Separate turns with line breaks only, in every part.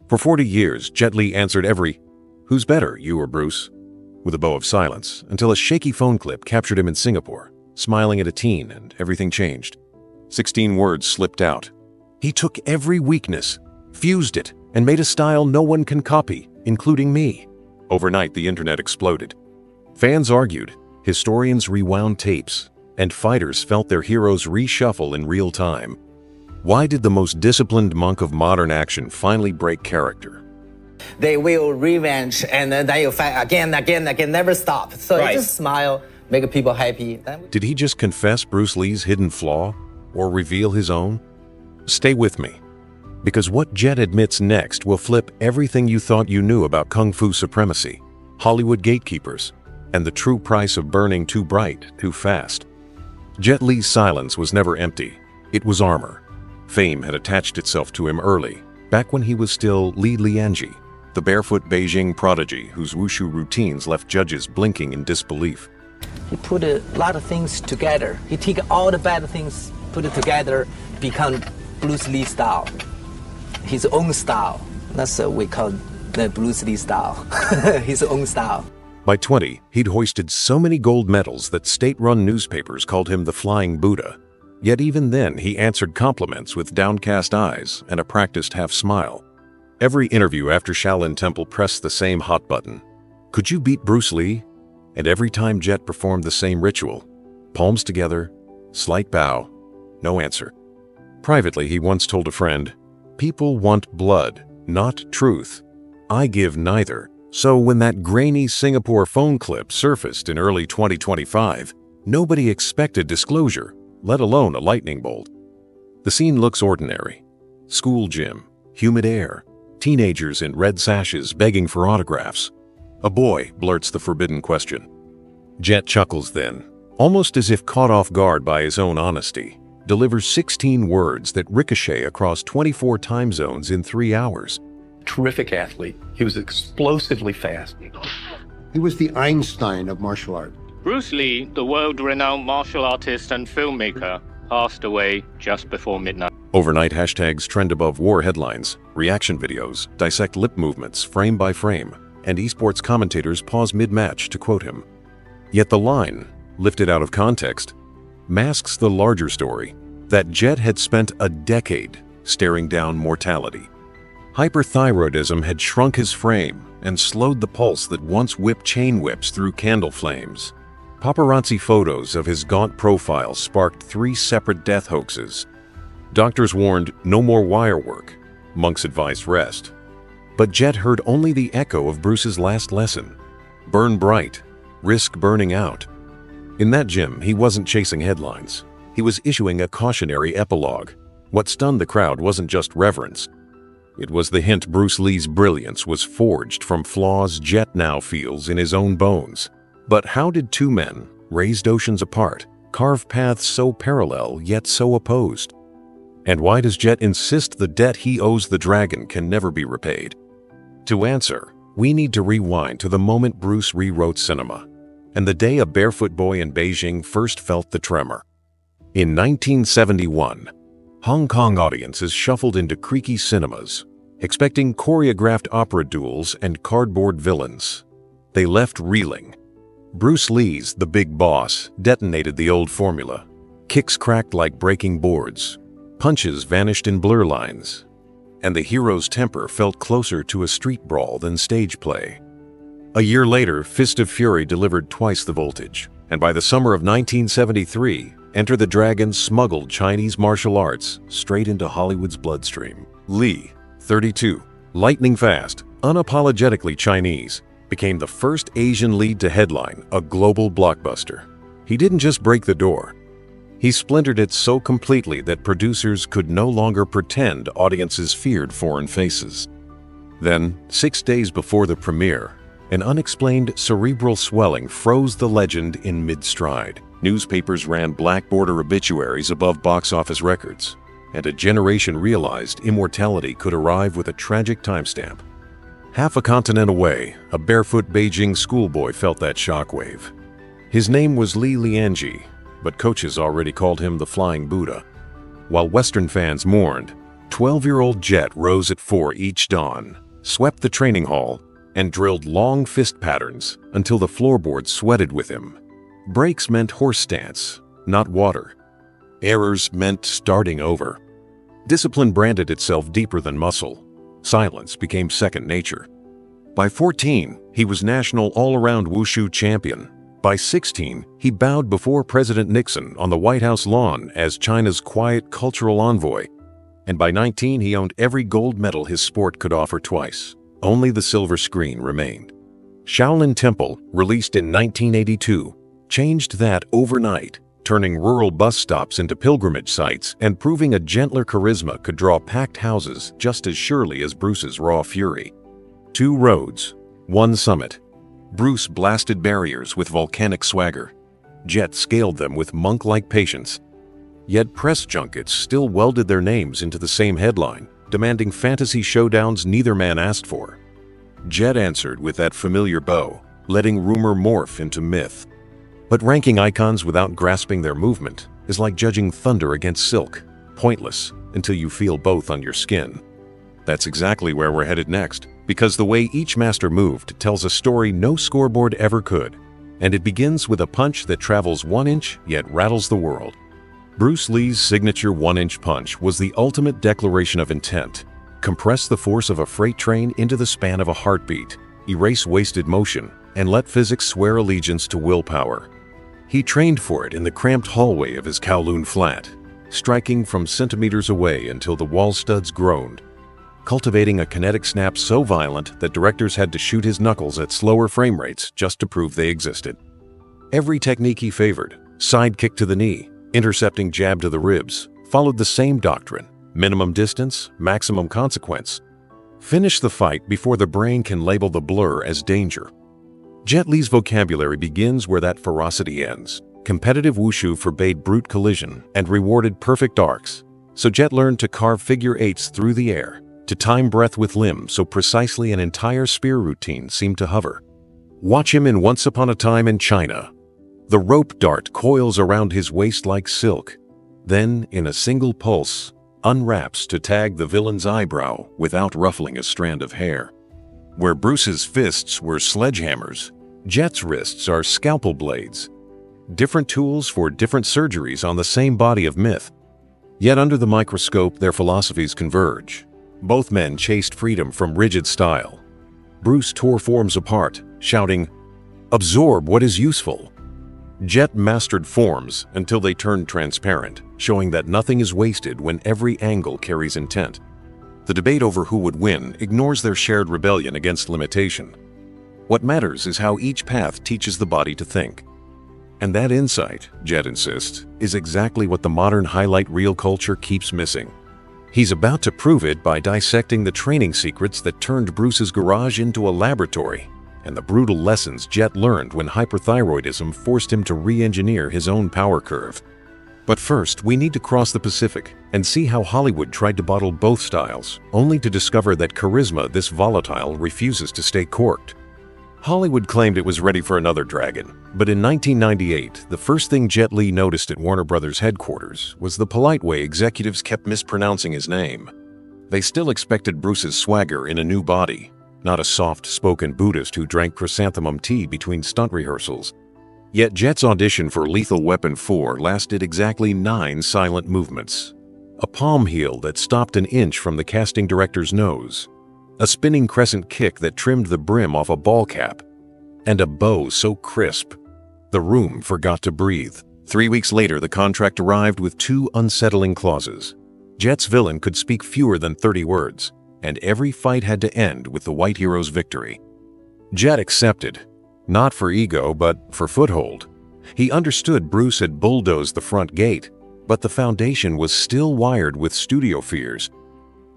For 40 years, Jet Li answered every, "Who's better, you or Bruce?" with a bow of silence, until a shaky phone clip captured him in Singapore, smiling at a teen, and everything changed. 16 words slipped out. He took every weakness, fused it, and made a style no one can copy, including me. Overnight, the internet exploded. Fans argued, historians rewound tapes, and fighters felt their heroes reshuffle in real time. Why did the most disciplined monk of modern action finally break character?
They will revenge, and then you fight again, never stop. So
Right.
you just smile, make people happy.
Did he just confess Bruce Lee's hidden flaw, or reveal his own? Stay with me, because what Jet admits next will flip everything you thought you knew about Kung Fu supremacy, Hollywood gatekeepers, and the true price of burning too bright, too fast. Jet Li's silence was never empty. It was armor. Fame had attached itself to him early, back when he was still Li Lianji, the barefoot Beijing prodigy whose wushu routines left judges blinking in disbelief.
He put a lot of things together. He take all the bad things, put it together, become Bruce Lee style. His own style. That's what we call the Bruce Lee style. His own style.
By 20, he'd hoisted so many gold medals that state-run newspapers called him the Flying Buddha. Yet even then, he answered compliments with downcast eyes and a practiced half-smile. Every interview after Shaolin Temple pressed the same hot button. Could you beat Bruce Lee? And every time Jet performed the same ritual, palms together, slight bow, no answer. Privately, he once told a friend, "People want blood, not truth. I give neither." So when that grainy Singapore phone clip surfaced in early 2025, nobody expected disclosure, let alone a lightning bolt. The scene looks ordinary. School gym, humid air, teenagers in red sashes begging for autographs. A boy blurts the forbidden question. Jet chuckles then, almost as if caught off guard by his own honesty, delivers 16 words that ricochet across 24 time zones in 3 hours.
Terrific athlete. He was explosively fast.
He was the Einstein of martial art.
Bruce Lee, the world-renowned martial artist and filmmaker, passed away just before midnight.
Overnight hashtags trend above war headlines, reaction videos dissect lip movements frame by frame, and esports commentators pause mid-match to quote him. Yet the line, lifted out of context, masks the larger story that Jet had spent a decade staring down mortality. Hyperthyroidism had shrunk his frame and slowed the pulse that once whipped chain whips through candle flames. Paparazzi photos of his gaunt profile sparked 3 separate death hoaxes. Doctors warned no more wire work. Monks advised rest. But Jet heard only the echo of Bruce's last lesson. Burn bright. Risk burning out. In that gym, he wasn't chasing headlines. He was issuing a cautionary epilogue. What stunned the crowd wasn't just reverence. It was the hint Bruce Lee's brilliance was forged from flaws Jet now feels in his own bones. But how did two men, raised oceans apart, carve paths so parallel yet so opposed? And why does Jet insist the debt he owes the dragon can never be repaid? To answer, we need to rewind to the moment Bruce rewrote cinema, and the day a barefoot boy in Beijing first felt the tremor. In 1971, Hong Kong audiences shuffled into creaky cinemas, expecting choreographed opera duels and cardboard villains. They left reeling. Bruce Lee's The Big Boss detonated the old formula. Kicks cracked like breaking boards. Punches vanished in blur lines. And the hero's temper felt closer to a street brawl than stage play. A year later, Fist of Fury delivered twice the voltage. And by the summer of 1973, Enter the Dragon smuggled Chinese martial arts straight into Hollywood's bloodstream. Lee, 32, lightning fast, unapologetically Chinese, became the first Asian lead to headline a global blockbuster. He didn't just break the door. He splintered it so completely that producers could no longer pretend audiences feared foreign faces. Then, 6 days before the premiere, an unexplained cerebral swelling froze the legend in mid-stride. Newspapers ran black border obituaries above box office records, and a generation realized immortality could arrive with a tragic timestamp. Half a continent away, a barefoot Beijing schoolboy felt that shockwave. His name was Li Lianji, but coaches already called him the Flying Buddha. While Western fans mourned, 12-year-old Jet rose at 4 each dawn, swept the training hall, and drilled long fist patterns until the floorboards sweated with him. Breaks meant horse stance, not water. Errors meant starting over. Discipline branded itself deeper than muscle. Silence became second nature. By 14, he was national all-around wushu champion. By 16, he bowed before President Nixon on the White House lawn as China's quiet cultural envoy. And by 19, he owned every gold medal his sport could offer twice. Only the silver screen remained. Shaolin Temple, released in 1982, changed that overnight, turning rural bus stops into pilgrimage sites and proving a gentler charisma could draw packed houses just as surely as Bruce's raw fury. 2 roads, 1 summit. Bruce blasted barriers with volcanic swagger. Jet scaled them with monk-like patience. Yet press junkets still welded their names into the same headline, demanding fantasy showdowns neither man asked for. Jet answered with that familiar bow, letting rumor morph into myth. But ranking icons without grasping their movement is like judging thunder against silk, pointless until you feel both on your skin. That's exactly where we're headed next, because the way each master moved tells a story no scoreboard ever could, and it begins with a punch that travels 1 inch yet rattles the world. Bruce Lee's signature 1-inch punch was the ultimate declaration of intent. Compress the force of a freight train into the span of a heartbeat, erase wasted motion, and let physics swear allegiance to willpower. He trained for it in the cramped hallway of his Kowloon flat, striking from centimeters away until the wall studs groaned, cultivating a kinetic snap so violent that directors had to shoot his knuckles at slower frame rates just to prove they existed. Every technique he favored, side kick to the knee, intercepting jab to the ribs, followed the same doctrine: minimum distance, maximum consequence. Finish the fight before the brain can label the blur as danger. Jet Li's vocabulary begins where that ferocity ends. Competitive wushu forbade brute collision and rewarded perfect arcs, so Jet learned to carve figure eights through the air, to time breath with limb so precisely an entire spear routine seemed to hover. Watch him in Once Upon a Time in China. The rope dart coils around his waist like silk, then, in a single pulse, unwraps to tag the villain's eyebrow without ruffling a strand of hair. Where Bruce's fists were sledgehammers, Jet's wrists are scalpel blades. Different tools for different surgeries on the same body of myth. Yet under the microscope, their philosophies converge. Both men chased freedom from rigid style. Bruce tore forms apart, shouting, "Absorb what is useful." Jet mastered forms until they turned transparent, showing that nothing is wasted when every angle carries intent. The debate over who would win ignores their shared rebellion against limitation. What matters is how each path teaches the body to think. And that insight, Jet insists, is exactly what the modern highlight reel culture keeps missing. He's about to prove it by dissecting the training secrets that turned Bruce's garage into a laboratory, and the brutal lessons Jet learned when hyperthyroidism forced him to re-engineer his own power curve. But first, we need to cross the Pacific and see how Hollywood tried to bottle both styles, only to discover that charisma this volatile refuses to stay corked. Hollywood claimed it was ready for another dragon, but in 1998, the first thing Jet Li noticed at Warner Brothers headquarters was the polite way executives kept mispronouncing his name. They still expected Bruce's swagger in a new body, not a soft-spoken Buddhist who drank chrysanthemum tea between stunt rehearsals. Yet Jet's audition for Lethal Weapon 4 lasted exactly 9 silent movements. A palm heel that stopped an inch from the casting director's nose, a spinning crescent kick that trimmed the brim off a ball cap, and a bow so crisp, the room forgot to breathe. 3 weeks later, the contract arrived with 2 unsettling clauses. Jet's villain could speak fewer than 30 words, and every fight had to end with the white hero's victory. Jet accepted, not for ego, but for foothold. He understood Bruce had bulldozed the front gate, but the foundation was still wired with studio fears.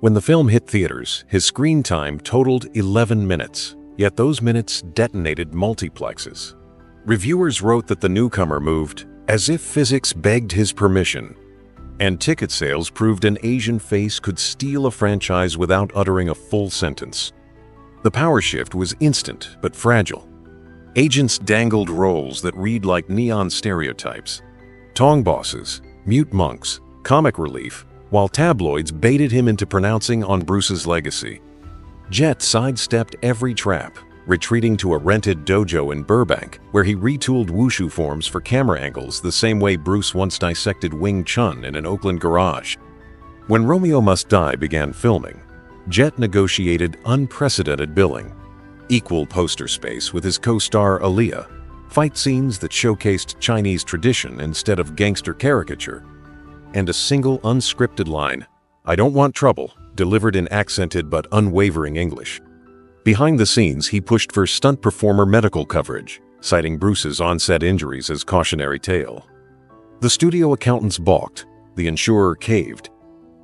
When the film hit theaters, his screen time totaled 11 minutes, yet those minutes detonated multiplexes. Reviewers wrote that the newcomer moved as if physics begged his permission, and ticket sales proved an Asian face could steal a franchise without uttering a full sentence. The power shift was instant but fragile. Agents dangled roles that read like neon stereotypes. Tong bosses, mute monks, comic relief, while tabloids baited him into pronouncing on Bruce's legacy. Jet sidestepped every trap, retreating to a rented dojo in Burbank, where he retooled wushu forms for camera angles the same way Bruce once dissected Wing Chun in an Oakland garage. When Romeo Must Die began filming, Jet negotiated unprecedented billing, equal poster space with his co-star Aaliyah, fight scenes that showcased Chinese tradition instead of gangster caricature, and a single unscripted line, "I don't want trouble," delivered in accented but unwavering English. Behind the scenes, he pushed for stunt performer medical coverage, citing Bruce's on-set injuries as cautionary tale. The studio accountants balked, the insurer caved.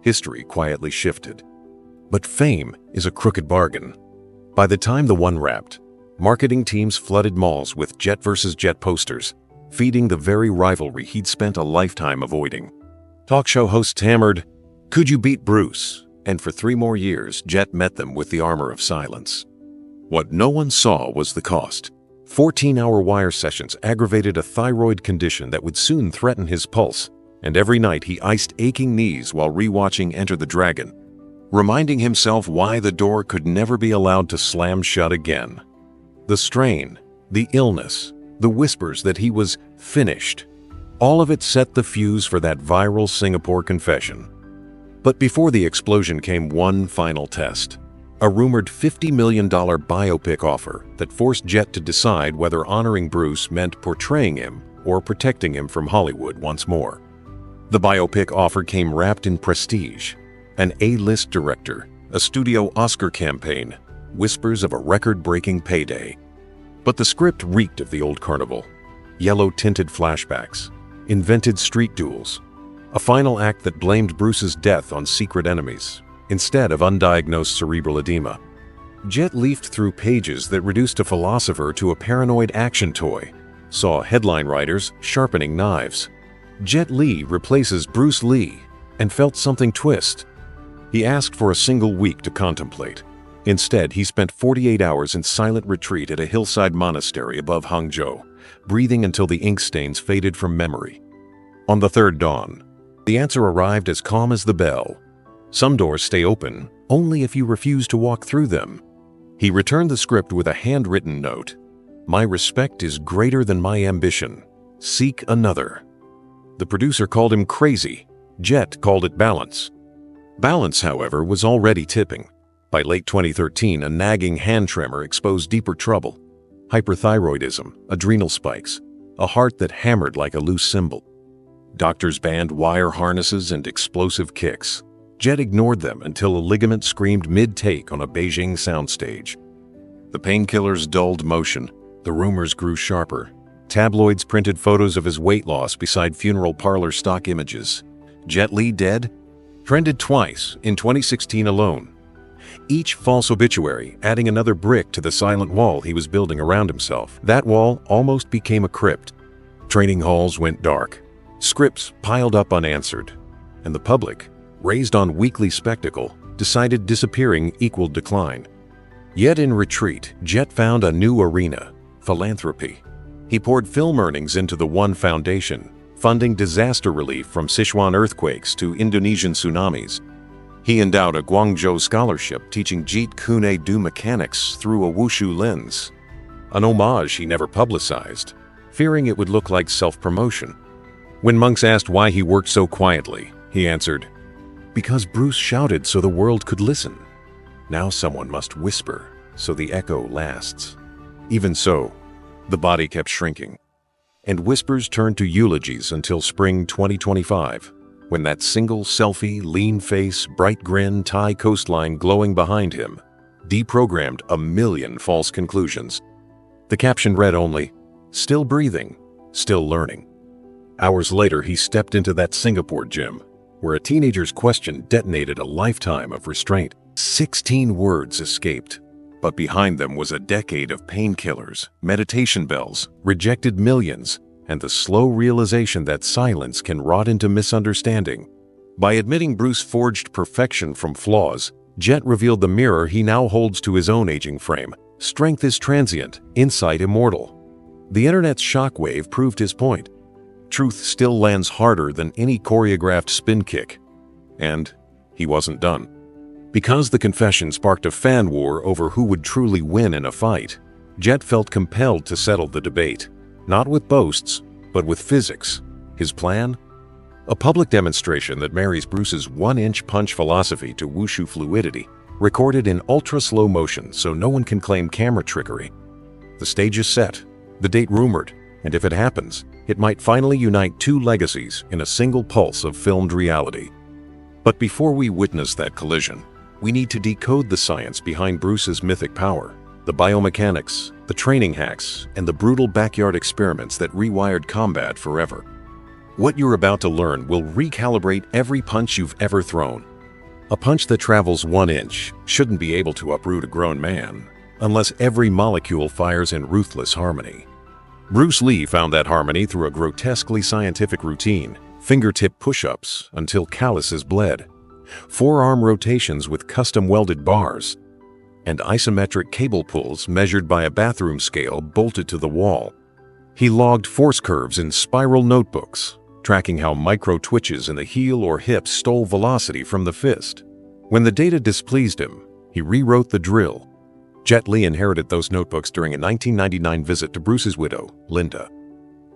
History quietly shifted. But fame is a crooked bargain. By the time the one wrapped, marketing teams flooded malls with Jet vs. Jet posters, feeding the very rivalry he'd spent a lifetime avoiding. Talk show hosts hammered, "Could you beat Bruce?" And for 3 more years, Jet met them with the armor of silence. What no one saw was the cost. 14-hour wire sessions aggravated a thyroid condition that would soon threaten his pulse, and every night he iced aching knees while rewatching Enter the Dragon, reminding himself why the door could never be allowed to slam shut again. The strain, the illness, the whispers that he was finished, all of it set the fuse for that viral Singapore confession. But before the explosion came one final test, a rumored $50 million biopic offer that forced Jet to decide whether honoring Bruce meant portraying him or protecting him from Hollywood once more. The biopic offer came wrapped in prestige, an A-list director, a studio Oscar campaign, whispers of a record-breaking payday. But the script reeked of the old carnival. Yellow-tinted flashbacks, invented street duels, a final act that blamed Bruce's death on secret enemies, instead of undiagnosed cerebral edema. Jet leafed through pages that reduced a philosopher to a paranoid action toy, saw headline writers sharpening knives. Jet Li replaces Bruce Lee, and felt something twist. He asked for a single week to contemplate. Instead, he spent 48 hours in silent retreat at a hillside monastery above Hangzhou, breathing until the ink stains faded from memory. On the third dawn, the answer arrived as calm as the bell. Some doors stay open only if you refuse to walk through them. He returned the script with a handwritten note. "My respect is greater than my ambition. Seek another." The producer called him crazy. Jet called it balance. Balance, however, was already tipping. By late 2013, a nagging hand tremor exposed deeper trouble. Hyperthyroidism, adrenal spikes, a heart that hammered like a loose cymbal. Doctors banned wire harnesses and explosive kicks. Jet ignored them until a ligament screamed mid-take on a Beijing soundstage. The painkillers dulled motion. The rumors grew sharper. Tabloids printed photos of his weight loss beside funeral parlor stock images. Jet Li dead? Trended twice in 2016 alone. Each false obituary adding another brick to the silent wall he was building around himself. That wall almost became a crypt. Training halls went dark. Scripts piled up unanswered. And the public, raised on weekly spectacle, decided disappearing equaled decline. Yet in retreat, Jet found a new arena: philanthropy. He poured film earnings into the One Foundation, funding disaster relief from Sichuan earthquakes to Indonesian tsunamis. He endowed a Guangzhou scholarship teaching Jeet Kune Do mechanics through a wushu lens, an homage he never publicized, fearing it would look like self-promotion. When monks asked why he worked so quietly, he answered, "Because Bruce shouted so the world could listen. Now someone must whisper so the echo lasts." Even so, the body kept shrinking, and whispers turned to eulogies until spring 2025, when that single selfie, lean face, bright grin, Thai coastline glowing behind him deprogrammed a million false conclusions. The caption read only, "Still breathing, still learning." Hours later, he stepped into that Singapore gym, where a teenager's question detonated a lifetime of restraint. 16 words escaped, but behind them was a decade of painkillers, meditation bells, rejected millions, and the slow realization that silence can rot into misunderstanding. By admitting Bruce forged perfection from flaws, Jet revealed the mirror he now holds to his own aging frame. Strength is transient, insight immortal. The internet's shockwave proved his point. Truth still lands harder than any choreographed spin kick. And he wasn't done. Because the confession sparked a fan war over who would truly win in a fight, Jet felt compelled to settle the debate, not with boasts, but with physics. His plan? A public demonstration that marries Bruce's one-inch punch philosophy to wushu fluidity, recorded in ultra-slow motion so no one can claim camera trickery. The stage is set, the date rumored, and if it happens, it might finally unite two legacies in a single pulse of filmed reality. But before we witness that collision, we need to decode the science behind Bruce's mythic power, the biomechanics, the training hacks, and the brutal backyard experiments that rewired combat forever. What you're about to learn will recalibrate every punch you've ever thrown. A punch that travels 1 inch shouldn't be able to uproot a grown man, unless every molecule fires in ruthless harmony. Bruce Lee found that harmony through a grotesquely scientific routine, fingertip push-ups until calluses bled, forearm rotations with custom-welded bars, and isometric cable pulls measured by a bathroom scale bolted to the wall. He logged force curves in spiral notebooks, tracking how micro-twitches in the heel or hip stole velocity from the fist. When the data displeased him, he rewrote the drill. Jet Li inherited those notebooks during a 1999 visit to Bruce's widow, Linda.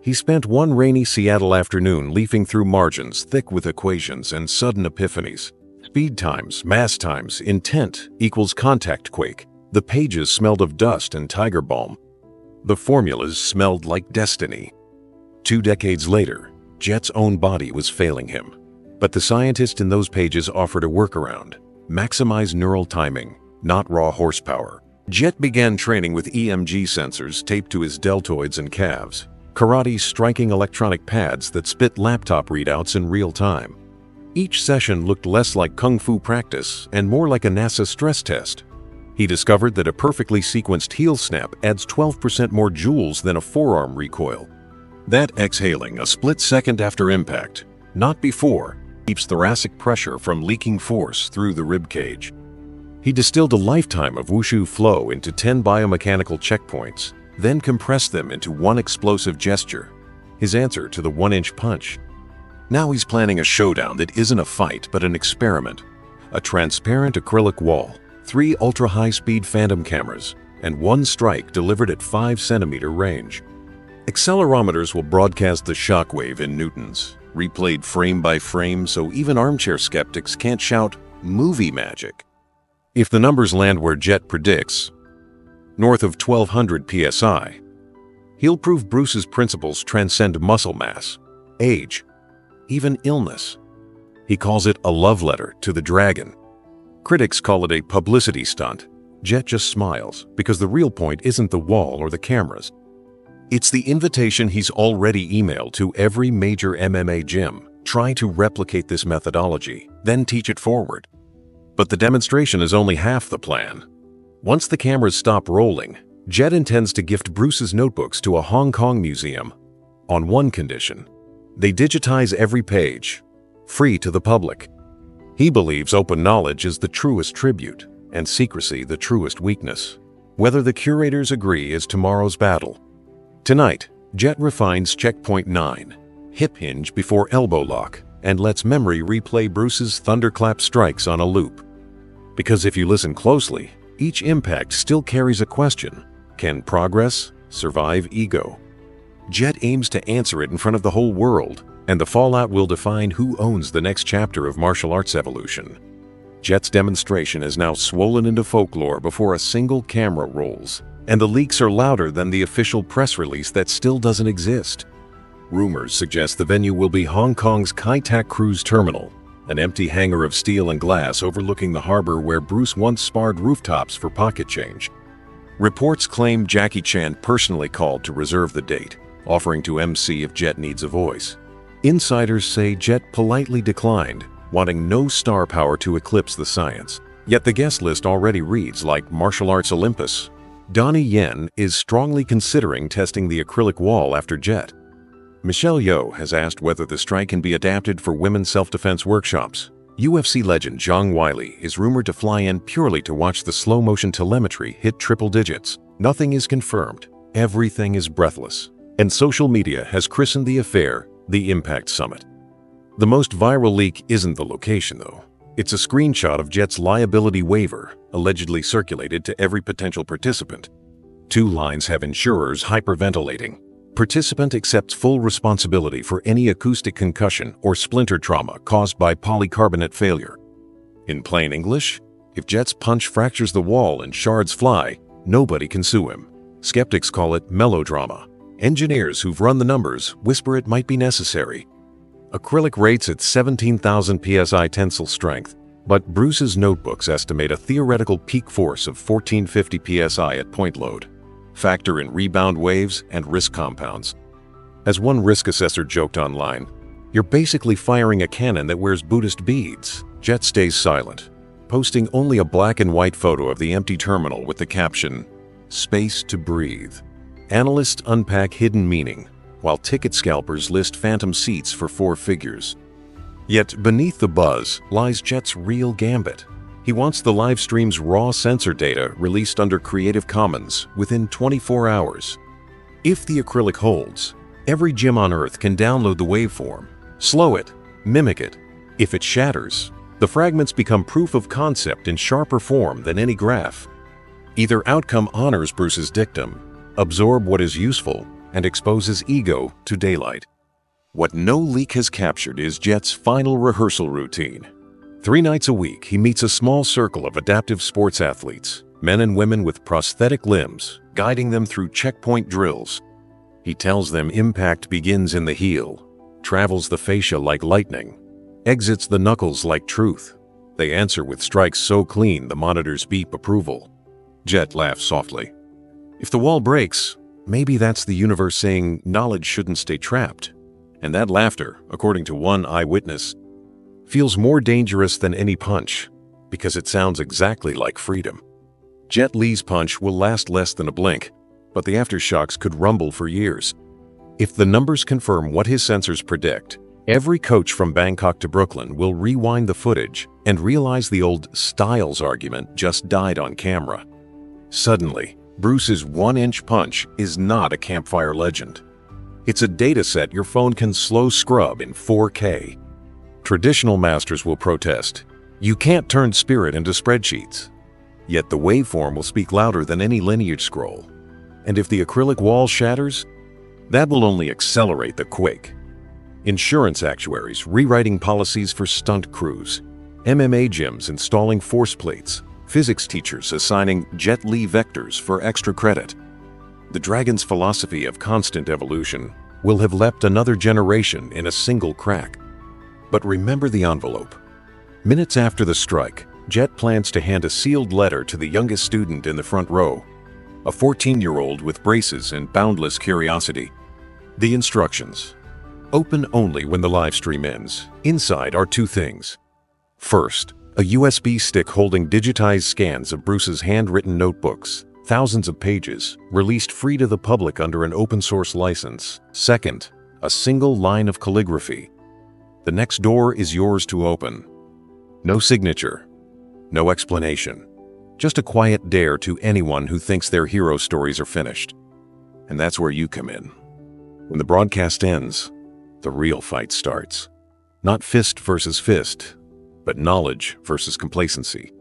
He spent one rainy Seattle afternoon leafing through margins thick with equations and sudden epiphanies. Speed times, mass times, intent equals contact quake. The pages smelled of dust and tiger balm. The formulas smelled like destiny. 2 decades later, Jet's own body was failing him. But the scientist in those pages offered a workaround: maximize neural timing, not raw horsepower. Jet began training with EMG sensors taped to his deltoids and calves, karate striking electronic pads that spit laptop readouts in real time. Each session looked less like kung fu practice and more like a NASA stress test. He discovered that a perfectly sequenced heel snap adds 12% more joules than a forearm recoil. That exhaling a split second after impact, not before, keeps thoracic pressure from leaking force through the rib cage. He distilled a lifetime of wushu flow into 10 biomechanical checkpoints, then compressed them into one explosive gesture, his answer to the 1-inch punch. Now he's planning a showdown that isn't a fight but an experiment. A transparent acrylic wall, 3 ultra-high-speed phantom cameras, and 1 strike delivered at 5-centimeter range. Accelerometers will broadcast the shockwave in newtons, replayed frame by frame so even armchair skeptics can't shout, "movie magic." If the numbers land where Jet predicts, north of 1200 psi, he'll prove Bruce's principles transcend muscle mass, age, even illness. He calls it a love letter to the dragon. Critics call it a publicity stunt. Jet just smiles, because the real point isn't the wall or the cameras. It's the invitation he's already emailed to every major MMA gym. Try to replicate this methodology, then teach it forward. But the demonstration is only half the plan. Once the cameras stop rolling, Jet intends to gift Bruce's notebooks to a Hong Kong museum, on one condition: they digitize every page, free to the public. He believes open knowledge is the truest tribute, and secrecy the truest weakness. Whether the curators agree is tomorrow's battle. Tonight, Jet refines checkpoint 9, hip hinge before elbow lock, and lets memory replay Bruce's thunderclap strikes on a loop. Because if you listen closely, each impact still carries a question: can progress survive ego? Jet aims to answer it in front of the whole world, and the fallout will define who owns the next chapter of martial arts evolution. Jet's demonstration is now swollen into folklore before a single camera rolls, and the leaks are louder than the official press release that still doesn't exist. Rumors suggest the venue will be Hong Kong's Kai Tak Cruise Terminal, an empty hangar of steel and glass overlooking the harbor where Bruce once sparred rooftops for pocket change. Reports claim Jackie Chan personally called to reserve the date, offering to MC if Jet needs a voice. Insiders say Jet politely declined, wanting no star power to eclipse the science. Yet the guest list already reads like Martial Arts Olympus. Donnie Yen is strongly considering testing the acrylic wall after Jet. Michelle Yeoh has asked whether the strike can be adapted for women's self-defense workshops. UFC legend Zhang Weili is rumored to fly in purely to watch the slow-motion telemetry hit triple digits. Nothing is confirmed. Everything is breathless. And social media has christened the affair the Impact Summit. The most viral leak isn't the location, though. It's a screenshot of Jet's liability waiver, allegedly circulated to every potential participant. Two lines have insurers hyperventilating. Participant accepts full responsibility for any acoustic concussion or splinter trauma caused by polycarbonate failure. In plain English, if Jet's punch fractures the wall and shards fly, nobody can sue him. Skeptics call it melodrama. Engineers who've run the numbers whisper it might be necessary. Acrylic rates at 17,000 psi tensile strength, but Bruce's notebooks estimate a theoretical peak force of 1450 psi at point load. Factor in rebound waves and risk compounds. As one risk assessor joked online, "You're basically firing a cannon that wears Buddhist beads." Jet stays silent, posting only a black and white photo of the empty terminal with the caption, "Space to breathe." Analysts unpack hidden meaning, while ticket scalpers list phantom seats for 4 figures. Yet beneath the buzz lies Jet's real gambit. He wants the live stream's raw sensor data released under Creative Commons within 24 hours. If the acrylic holds, every gym on Earth can download the waveform, slow it, mimic it. If it shatters, the fragments become proof of concept in sharper form than any graph. Either outcome honors Bruce's dictum, absorb what is useful, and exposes ego to daylight. What no leak has captured is Jet's final rehearsal routine. 3 nights a week, he meets a small circle of adaptive sports athletes, men and women with prosthetic limbs, guiding them through checkpoint drills. He tells them impact begins in the heel, travels the fascia like lightning, exits the knuckles like truth. They answer with strikes so clean the monitors beep approval. Jet laughs softly. If the wall breaks, maybe that's the universe saying knowledge shouldn't stay trapped. And that laughter, according to one eyewitness, feels more dangerous than any punch because it sounds exactly like freedom. Jet Li's punch will last less than a blink, but the aftershocks could rumble for years. If the numbers confirm what his sensors predict, every coach from Bangkok to Brooklyn will rewind the footage and realize the old styles argument just died on camera. Suddenly, Bruce's 1-inch punch is not a campfire legend. It's a dataset your phone can slow scrub in 4K. Traditional masters will protest. You can't turn spirit into spreadsheets. Yet the waveform will speak louder than any lineage scroll. And if the acrylic wall shatters, that will only accelerate the quake. Insurance actuaries rewriting policies for stunt crews, MMA gyms installing force plates, physics teachers assigning Jet Li vectors for extra credit. The dragon's philosophy of constant evolution will have leapt another generation in a single crack. But remember the envelope. Minutes after the strike, Jet plans to hand a sealed letter to the youngest student in the front row, a 14-year-old with braces and boundless curiosity. The instructions: open only when the live stream ends. Inside are 2 things. First, a USB stick holding digitized scans of Bruce's handwritten notebooks, thousands of pages, released free to the public under an open-source license. Second, a single line of calligraphy. The next door is yours to open. No signature, no explanation, just a quiet dare to anyone who thinks their hero stories are finished. And that's where you come in. When the broadcast ends, the real fight starts. Not fist versus fist, but knowledge versus complacency.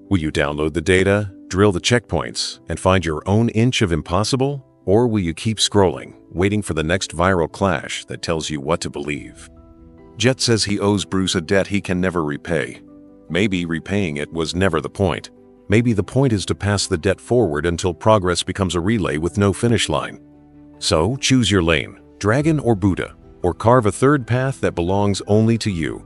Will you download the data, drill the checkpoints, and find your own inch of impossible? Or will you keep scrolling, waiting for the next viral clash that tells you what to believe? Jet says he owes Bruce a debt he can never repay. Maybe repaying it was never the point. Maybe the point is to pass the debt forward until progress becomes a relay with no finish line. So choose your lane, dragon or Buddha, or carve a third path that belongs only to you.